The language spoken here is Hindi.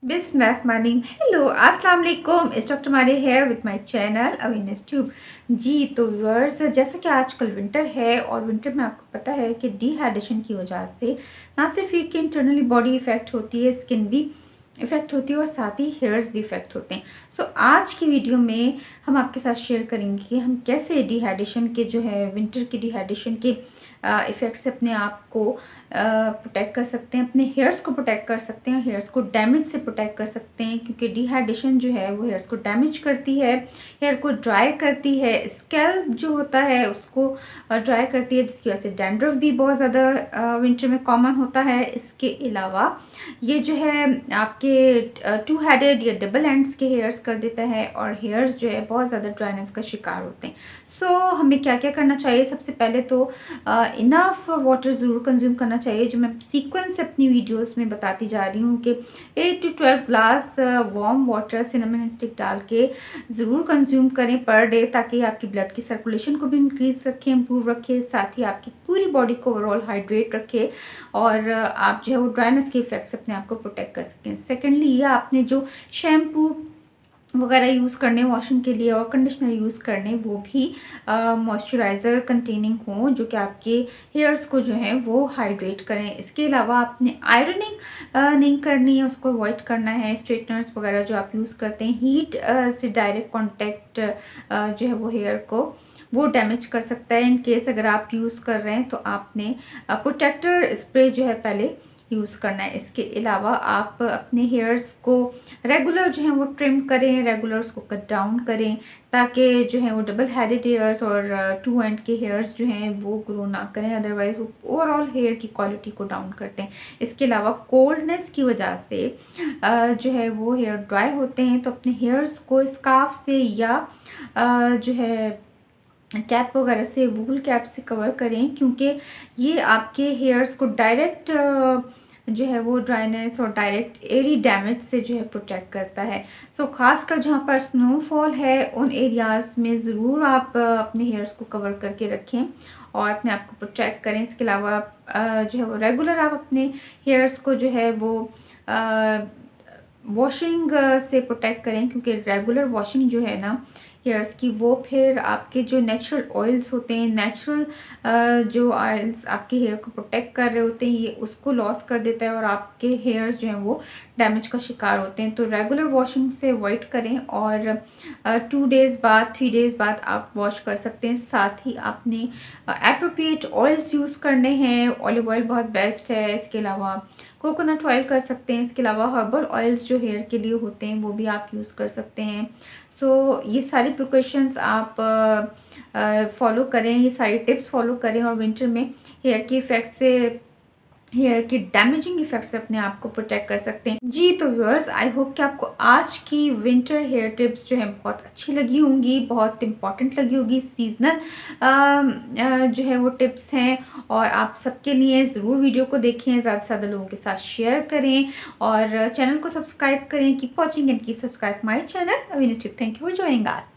बिस्मिल्लाहिर्रहमानिर्रहीम। हेलो अस्सलाम वालेकुम। इस डॉक्टर मारे here with my channel awareness tube. जी तो व्यूअर्स, जैसे कि आजकल विंटर है और विंटर में आपको पता है कि डिहाइड्रेशन की वजह से ना सिर्फ एक इंटरनली बॉडी इफ़ेक्ट होती है, स्किन भी इफ़ेक्ट होती है और साथ ही हेयर्स भी इफ़ेक्ट होते हैं। सो आज की वीडियो में हम आपके साथ शेयर करेंगे कि हम कैसे डिहाइड्रेशन के जो है विंटर की डिहाइड्रेशन के इफ़ेक्ट से अपने आप को प्रोटेक्ट कर सकते हैं, अपने हेयर्स को प्रोटेक्ट कर सकते हैं, हेयर्स को डैमेज से प्रोटेक्ट कर सकते हैं, क्योंकि डिहाइड्रेशन जो है वो हेयर्स को डैमेज करती है, हेयर को ड्राई करती है, स्कैल्प जो होता है उसको ड्राई करती है, जिसकी वजह से डैंड्रफ भी बहुत ज़्यादा विंटर में कॉमन होता है। इसके अलावा ये जो है आपके टू हेडेड या डबल एंड्स के हेयर्स कर देता है और हेयर्स जो है बहुत ज़्यादा ड्राइनेस का शिकार होते हैं। सो हमें क्या क्या करना चाहिए? सबसे पहले तो इनफ वाटर ज़रूर कंज्यूम करना चाहिए, जो मैं सीक्वेंस से अपनी वीडियोस में बताती जा रही हूँ कि 8 to 12 glass warm water cinnamon stick डाल के ज़रूर कंज्यूम करें पर डे, ताकि आपकी ब्लड की सर्कुलेशन को भी इंक्रीज़ रखें, इम्प्रूव रखे, साथ ही आपकी पूरी बॉडी को ओवरऑल हाइड्रेट रखे और आप जो है वो ड्राइनेस के इफेक्ट से अपने आप को प्रोटेक्ट कर सकें। सेकेंडली, ये आपने जो शैम्पू वगैरह यूज़ करने वॉशिंग के लिए और कंडीशनर यूज़ करने, वो भी मॉइस्चराइज़र कंटेनिंग हो, जो कि आपके हेयर्स को जो है वो हाइड्रेट करें। इसके अलावा आपने आयरनिंग नहीं करनी है, उसको अवॉइड करना है। स्ट्रेटनर्स वगैरह जो आप यूज़ करते हैं, हीट से डायरेक्ट कॉन्टेक्ट जो है वो हेयर को वो डैमेज कर सकता है। इन केस अगर आप यूज़ कर रहे हैं तो आपने प्रोटेक्टर स्प्रे जो है पहले यूज़ करना है। इसके अलावा आप अपने हेयर्स को रेगुलर जो है वो ट्रिम करें, रेगुलर उसको कट डाउन करें, ताकि जो है वो डबल हेडेड हेयर्स और टू एंड के हेयर्स जो हैं वो ग्रो ना करें, अदरवाइज़ वो ओवरऑल हेयर की क्वालिटी को डाउन करते हैं। इसके अलावा कोल्डनेस की वजह से जो है वो हेयर ड्राई होते हैं, तो अपने हेयर्स को स्कार्फ से या जो है कैप वगैरह से, वूल कैप से कवर करें, क्योंकि ये आपके हेयर्स को डायरेक्ट जो है वो ड्राइनेस और डायरेक्ट एरी डैमेज से जो है प्रोटेक्ट करता है। सो ख़ासकर जहाँ पर स्नोफॉल है उन एरियाज़ में ज़रूर आप अपने हेयर्स को कवर करके रखें और अपने आप को प्रोटेक्ट करें। इसके अलावा जो है वो रेगुलर आप अपने हेयर्स को जो है वो वॉशिंग से प्रोटेक्ट करें, क्योंकि रेगुलर वॉशिंग जो है ना हेयर्स की, वो फिर आपके जो नेचुरल ऑयल्स होते हैं, नेचुरल जो ऑयल्स आपके हेयर को प्रोटेक्ट कर रहे होते हैं, ये उसको लॉस कर देता है और आपके हेयर्स जो हैं वो डैमेज का शिकार होते हैं। तो रेगुलर वॉशिंग से अवॉइड करें और 2 डेज़ बाद 3 डेज़ बाद आप वॉश कर सकते हैं। साथ ही आपने एप्रोप्रिएट ऑयल्स यूज़ करने हैं। ऑलिव ऑयल बहुत बेस्ट है, इसके अलावा कोकोनट ऑयल कर सकते हैं, इसके अलावा हर्बल ऑयल्स जो हेयर के लिए होते हैं वो भी आप यूज़ कर सकते हैं। सो ये सारी प्रिकॉशंस आप फॉलो करें, ये सारी टिप्स फॉलो करें और विंटर में हेयर के इफ़ेक्ट से, हेयर की डैमेजिंग इफेक्ट से अपने आप को प्रोटेक्ट कर सकते हैं। जी तो व्यूअर्स, आई होप कि आपको आज की विंटर हेयर टिप्स जो है बहुत अच्छी लगी होंगी, बहुत इंपॉर्टेंट लगी होगी। सीजनल जो है वो टिप्स हैं और आप सबके लिए ज़रूर वीडियो को देखें, ज़्यादा से ज़्यादा लोगों के साथ शेयर करें और चैनल को सब्सक्राइब करें। Keep watching and keep subscribe my channel awareness tube. Thank you for joining us.